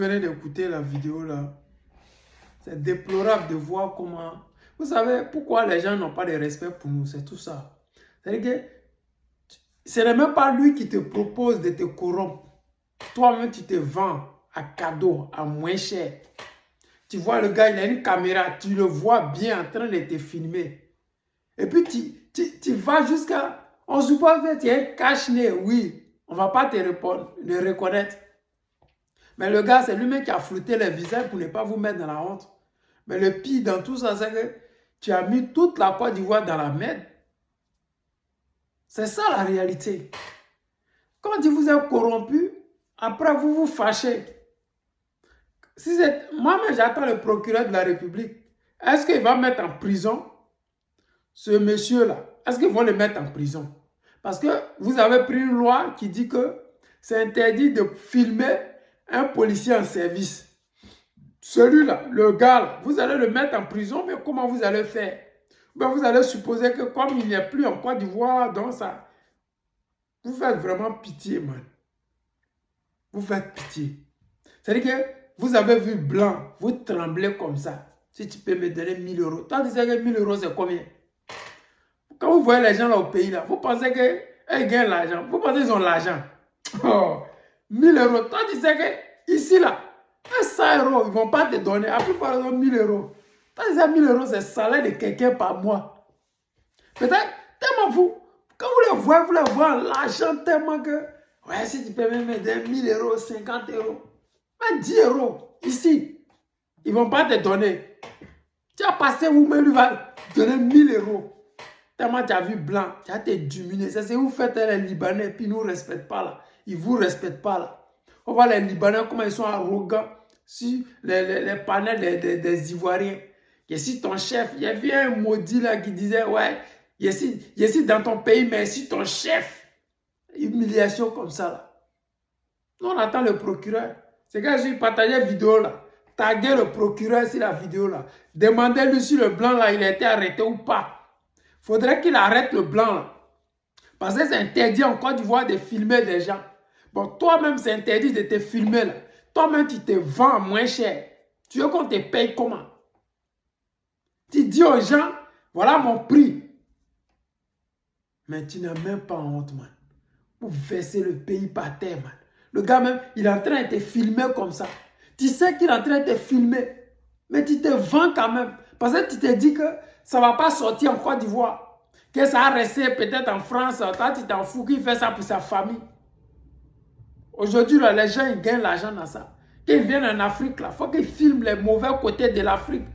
venez d'écouter la vidéo là, c'est déplorable de voir comment... Vous savez pourquoi les gens n'ont pas de respect pour nous, c'est tout ça. C'est-à-dire que ce n'est même pas lui qui te propose de te corrompre. Toi-même, tu te vends à cadeau, à moins cher. Tu vois le gars, il a une caméra, tu le vois bien en train de te filmer. Et puis tu vas jusqu'à... On suppose que tu es un cache-nez, oui. On ne va pas te reconnaître. Mais le gars, c'est lui-même qui a flouté les visages pour ne pas vous mettre dans la honte. Mais le pire dans tout ça, c'est que tu as mis toute la Côte d'Ivoire dans la merde. C'est ça la réalité. Quand il vous êtes corrompu, après vous vous fâchez. Moi-même, j'attends le procureur de la République. Est-ce qu'il va mettre en prison ce monsieur-là? Est-ce qu'ils vont le mettre en prison? Parce que vous avez pris une loi qui dit que c'est interdit de filmer un policier en service. Celui-là, le gars, là, vous allez le mettre en prison, mais comment vous allez faire? Ben, vous allez supposer que comme il n'y a plus en Côte d'Ivoire, donc ça, vous faites vraiment pitié, man. Vous faites pitié. C'est-à-dire que vous avez vu blanc, vous tremblez comme ça. Si tu peux me donner 1000 euros. Toi, tu sais que 1000 euros, c'est combien? Quand vous voyez les gens là au pays, là, vous pensez qu'ils gagnent l'argent. Vous pensez qu'ils ont l'argent. Oh, 1000 euros. Toi, tu sais que ici, là, 100 euros, ils ne vont pas te donner. À plus par exemple, 1000 euros. Toi, tu sais, 1000 euros, c'est le salaire de quelqu'un par mois. Peut-être, tellement vous, quand vous les voyez l'argent tellement que, ouais, si tu peux même me donner 1000 euros, 50 euros, même 10 euros, ici, ils ne vont pas te donner. Tu as passé vous-même, lui va donner 1000 euros. Tellement tu as vu blanc, tu as été diminué. C'est ce que vous faites les Libanais, puis ils ne nous respectent pas là. Ils ne vous respectent pas là. On voit les Libanais, comment ils sont arrogants sur les panels des Ivoiriens. Et si ton chef, il y avait un maudit là qui disait, ouais, je suis dans ton pays, mais si ton chef, humiliation comme ça là. Nous, on attend le procureur. C'est quand j'ai partagé la vidéo là. Taguez le procureur sur la vidéo là. Demandez-lui si le blanc là, il a été arrêté ou pas. Il faudrait qu'il arrête le blanc là. Parce que c'est interdit en Côte d'Ivoire de filmer des gens. Bon, toi-même, c'est interdit de te filmer là. Toi-même, tu te vends moins cher. Tu veux qu'on te paye comment? Tu dis aux gens, voilà mon prix. Mais tu n'as même pas honte, man. Pour verser le pays par terre, man. Le gars même, il est en train de te filmer comme ça. Tu sais qu'il est en train de te filmer. Mais tu te vends quand même. Parce que tu te dis que ça ne va pas sortir en Côte d'Ivoire. Que ça va rester peut-être en France. Toi, tu t'en fous qu'il fait ça pour sa famille. Aujourd'hui, les gens, ils gagnent l'argent dans ça. Quand ils viennent en Afrique, il faut qu'ils filment les mauvais côtés de l'Afrique.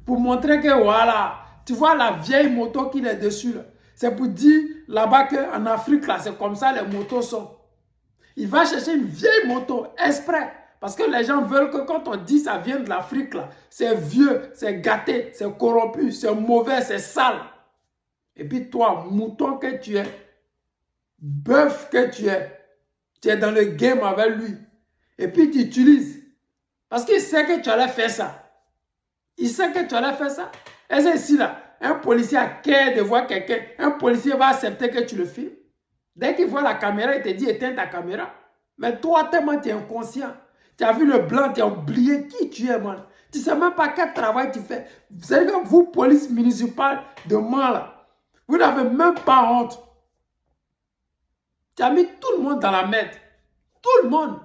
Pour montrer que, voilà, tu vois la vieille moto qu'il est dessus. C'est pour dire là-bas qu'en Afrique, là, c'est comme ça les motos sont. Il va chercher une vieille moto exprès. Parce que les gens veulent que quand on dit ça vient de l'Afrique, là, c'est vieux, c'est gâté, c'est corrompu, c'est mauvais, c'est sale. Et puis toi, mouton que tu es, bœuf que tu es dans le game avec lui. Et puis tu utilises. Parce qu'il sait que tu allais faire ça. Il sait que tu allais faire ça. Et c'est ici là, un policier a cœur de voir quelqu'un. Un policier va accepter que tu le filmes. Dès qu'il voit la caméra, il te dit éteins ta caméra. Mais toi, tellement tu es inconscient. Tu as vu le blanc, tu as oublié qui tu es, man. Tu ne sais même pas quel travail tu fais. Vous savez que vous, police municipale de Mans, là, vous n'avez même pas honte. Tu as mis tout le monde dans la merde. Tout le monde.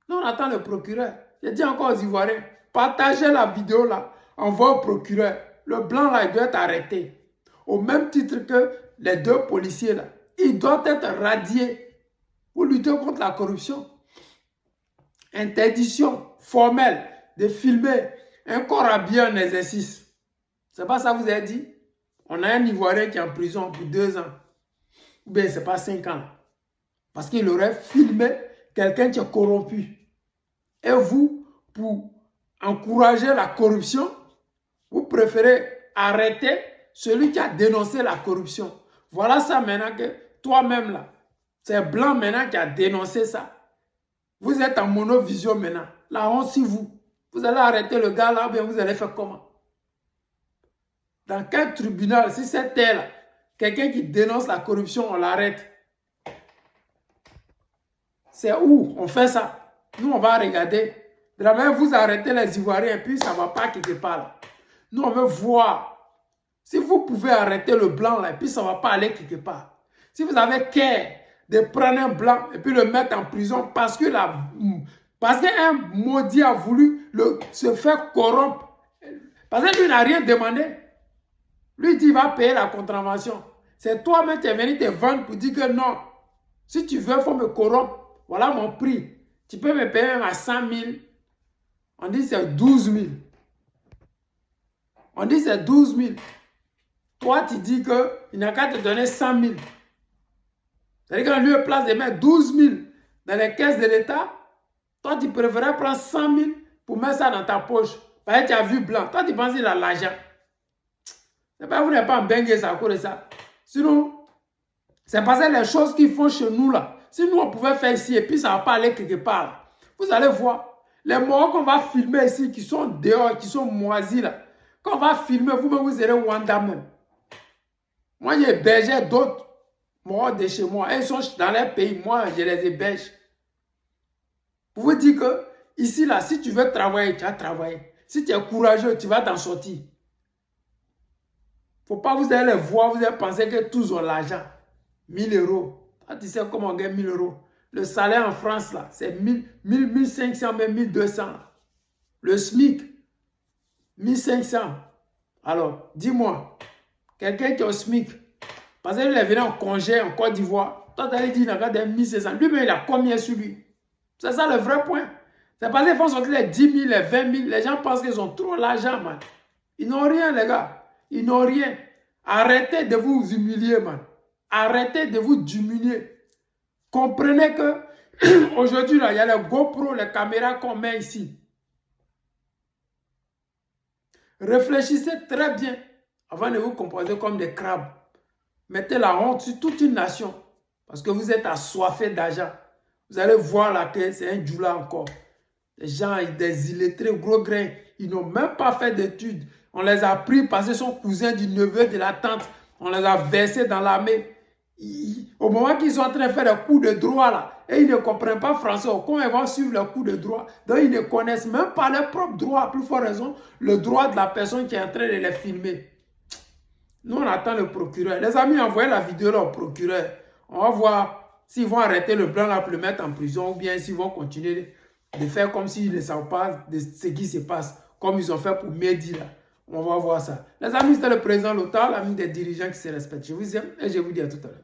Nous, on attend le procureur. J'ai dit encore aux Ivoiriens, partagez la vidéo là, envoie au procureur. Le blanc là, il doit être arrêté. Au même titre que les deux policiers là. Ils doivent être radiés pour lutter contre la corruption. Interdiction formelle de filmer un corps habillé en exercice. C'est pas ça que vous avez dit? On a un Ivoirien qui est en prison pour 2 ans. Ou bien c'est pas 5 ans. Parce qu'il aurait filmé quelqu'un qui est corrompu. Et vous, pour encourager la corruption, vous préférez arrêter celui qui a dénoncé la corruption. Voilà ça maintenant que toi-même là, c'est Blanc maintenant qui a dénoncé ça. Vous êtes en monovision maintenant. La honte sur vous. Vous allez arrêter le gars là, ou bien vous allez faire comment? Dans quel tribunal, si c'est tel, quelqu'un qui dénonce la corruption, on l'arrête? C'est où on fait ça? Nous, on va regarder. De la même, vous arrêtez les Ivoiriens, et puis ça ne va pas quelque part là. Nous, on veut voir. Si vous pouvez arrêter le blanc là, et puis ça ne va pas aller quelque part. Si vous avez care de prendre un blanc et puis le mettre en prison parce qu'un maudit a voulu se faire corrompre. Parce que lui n'a rien demandé. Lui dit qu'il va payer la contravention. C'est toi-même qui es venu te vendre pour dire que non. Si tu veux, il faut me corrompre. Voilà mon prix. Tu peux me payer même à 100 000. On dit c'est 12 000. On dit c'est 12 000. Toi, tu dis qu'il n'a qu'à te donner 100 000. C'est-à-dire qu'en lieu de place de mettre 12 000 dans les caisses de l'État, toi, tu préférais prendre 100 000 pour mettre ça dans ta poche. Parce que tu as vu blanc. Toi, tu penses qu'il a l'argent. C'est pas vous n'êtes pas en bengue, ça à cause de ça. Sinon, c'est parce que les choses qu'ils font chez nous là, si nous on pouvait faire ici et puis ça ne va pas aller quelque part là, vous allez voir, les morts qu'on va filmer ici, qui sont dehors, qui sont moisis là, quand on va filmer, vous-même vous serez Wanda même. Moi, j'ai hébergé d'autres morts de chez moi. Ils sont dans leur pays, moi, je les héberge. Pour vous dire que ici là, si tu veux travailler, tu vas travailler. Si tu es courageux, tu vas t'en sortir. Il ne faut pas vous allez les voir, vous allez penser que tous ont l'argent. 1000 euros. Ah, tu sais comment on gagne 1000 euros. Le salaire en France, là, c'est 1500, même 1200. Le SMIC, 1500. Alors, dis-moi, quelqu'un qui est au SMIC, parce qu'il est venu en congé en Côte d'Ivoire, toi, tu as dit qu'il a 1500. Lui-même, il a combien sur lui? C'est ça le vrai point. C'est parce qu'ils font sortir les 10 000, les 20 000. Les gens pensent qu'ils ont trop l'argent, man. Ils n'ont rien, les gars. Ils n'ont rien. Arrêtez de vous humilier, man. Arrêtez de vous diminuer. Comprenez que aujourd'hui, il y a les GoPro, les caméras qu'on met ici. Réfléchissez très bien avant de vous comporter comme des crabes. Mettez la honte sur toute une nation parce que vous êtes assoiffés d'argent. Vous allez voir là que c'est un djoula encore. Les gens, des illettrés, gros grains, ils n'ont même pas fait d'études. On les a pris parce que son cousin du neveu de la tante, on les a versés dans l'armée. Au moment qu'ils sont en train de faire des cours de droit là, et ils ne comprennent pas français, comment ils vont suivre les cours de droit. Donc ils ne connaissent même pas leur propre droit, à plus forte raison, le droit de la personne qui est en train de les filmer. Nous on attend le procureur. Les amis, envoyez la vidéo là au procureur. On va voir s'ils vont arrêter le blanc là pour le mettre en prison ou bien s'ils vont continuer de faire comme s'ils ne savent pas de ce qui se passe, comme ils ont fait pour Mehdi là. On va voir ça. Les amis, c'était le président Lothar, l'ami des dirigeants qui se respectent. Je vous aime et je vous dis à tout à l'heure.